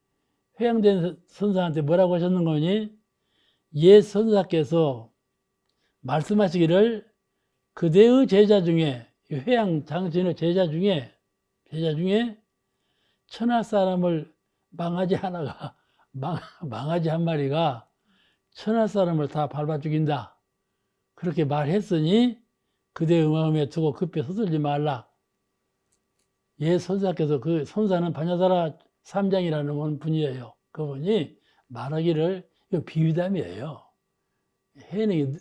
회양된 선사한테 뭐라고 하셨는 거니? 예 선사께서 말씀하시기를 그대의 제자 중에 회양 장신의 제자 중에 천하 사람을 망아지 하나가 망아지 한 마리가 천하 사람을 다 밟아 죽인다. 그렇게 말했으니 그대의 마음에 두고 급히 서슬지 말라. 예 선사께서 그 선사는 반야사라 삼장이라는 분이에요. 그분이 말하기를 이거 비유담이에요. 해능이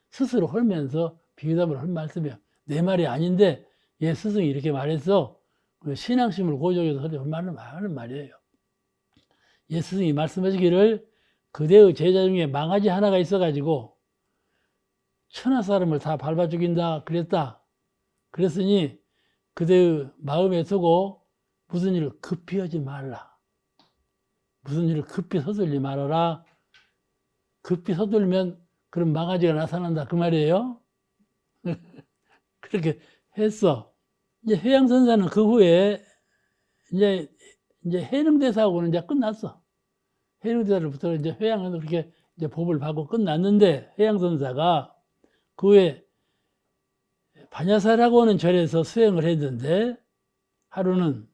스스로 헐면서 비유담을 할 말씀이에요. 내 말이 아닌데 예 스승이 이렇게 말했어. 신앙심을 고조해서 하는 말이에요. 예 스승이 말씀하시기를 그대의 제자 중에 망아지 하나가 있어가지고 천하 사람을 다 밟아 죽인다 그랬다. 그랬으니 그대의 마음에 두고 무슨 일을 급히 하지 말라. 무슨 일을 급히 서둘지 말아라. 급히 서둘면 그런 망아지가 나타난다 그 말이에요. 그렇게 했어. 이제 회양선사는 그 후에 이제 해능대사하고는 이제 끝났어. 해능대사로부터 이제 회양은 그렇게 이제 법을 받고 끝났는데 회양선사가 그 후에 반야사라고 하는 절에서 수행을 했는데 하루는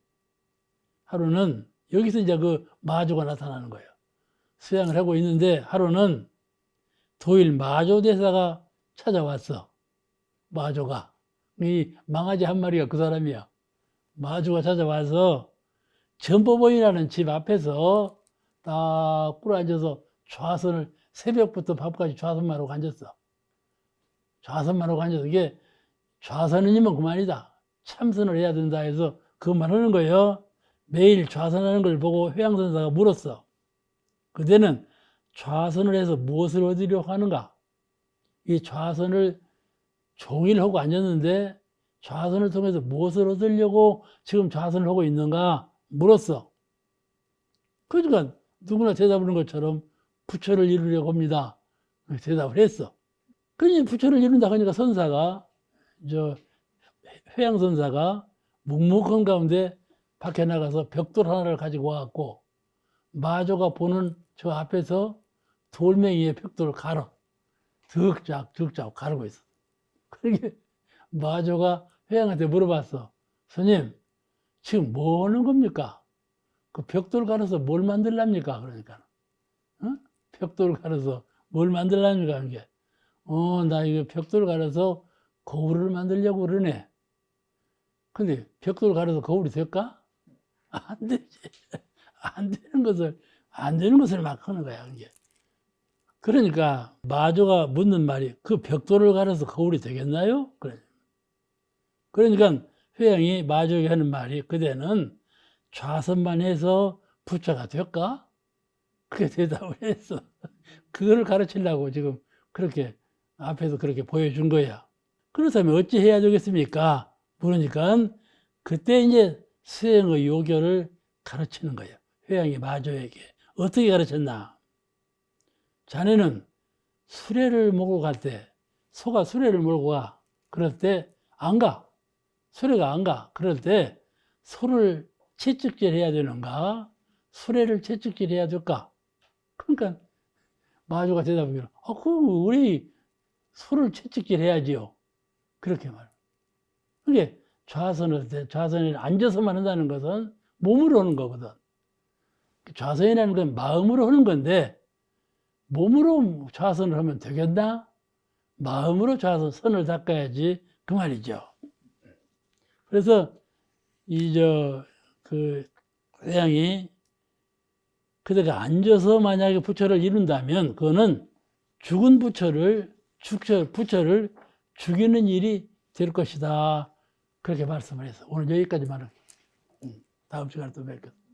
여기서 이제 그 마조가 나타나는 거예요. 수행을 하고 있는데 하루는 도일 마조대사가 찾아왔어. 마조가. 이 망아지 한 마리가 그 사람이야. 마조가 찾아와서 전법원이라는 집 앞에서 딱 꿇어앉아서 좌선을 새벽부터 밤까지 좌선만 하고 앉았어. 좌선만 하고 앉아서 이게 좌선이면 그만이다. 참선을 해야 된다 해서 그것만 하는 거예요. 매일 좌선하는 걸 보고 회양선사가 물었어. 그대는 좌선을 해서 무엇을 얻으려고 하는가? 이 좌선을 종일 하고 앉았는데 좌선을 통해서 무엇을 얻으려고 지금 좌선을 하고 있는가? 물었어. 그러니까 누구나 대답하는 것처럼 부처를 이루려고 합니다. 대답을 했어. 그러니 부처를 이룬다 하니까 선사가 회양선사가 묵묵한 가운데 밖에 나가서 벽돌 하나를 가지고 와갖고 마조가 보는 저 앞에서 돌멩이에 벽돌을 갈아 득작 가르고 있어. 그러게 마조가 회양한테 물어봤어. 스님 지금 뭐 하는 겁니까? 그 벽돌 갈아서 뭘 만들랍니까? 그러니까 벽돌 갈아서 뭘 만들랍니까? 이게 나 이거 벽돌 갈아서 거울을 만들려고 그러네. 근데 벽돌 갈아서 거울이 될까? 안 되지. 안 되는 것을 막 하는 거야, 이게. 그러니까 마조가 묻는 말이 그 벽돌을 갈아서 거울이 되겠나요? 그러니까 회양이 마조에게 하는 말이 그대는 좌선만 해서 부처가 될까? 그렇게 대답을 했어. 그거를 가르치려고 지금 그렇게 앞에서 그렇게 보여준 거야. 그렇다면 어찌 해야 되겠습니까? 그러니까 그때 이제 수행의 요결을 가르치는 거예요. 회양이 마조에게. 어떻게 가르쳤나? 자네는 수레를 몰고 갈 때, 소가 수레를 몰고 가. 그럴 때 안 가. 수레가 안 가. 그럴 때 소를 채찍질 해야 되는가? 수레를 채찍질 해야 될까? 그러니까 마조가 대답하기로, 그럼 우리 소를 채찍질 해야지요. 그렇게 말해요. 그게 좌선에 앉아서만 한다는 것은 몸으로 하는 거거든. 좌선이라는 건 마음으로 하는 건데 몸으로 좌선을 하면 되겠나? 마음으로 선을 닦아야지 그 말이죠. 그래서 그 회양이 그대가 앉아서 만약에 부처를 이룬다면 그거는 죽은 부처를 죽이는 일이 될 것이다. 그렇게 말씀을 해서 오늘 여기까지만 할게요. 다음 시간에 또 뵙겠습니다.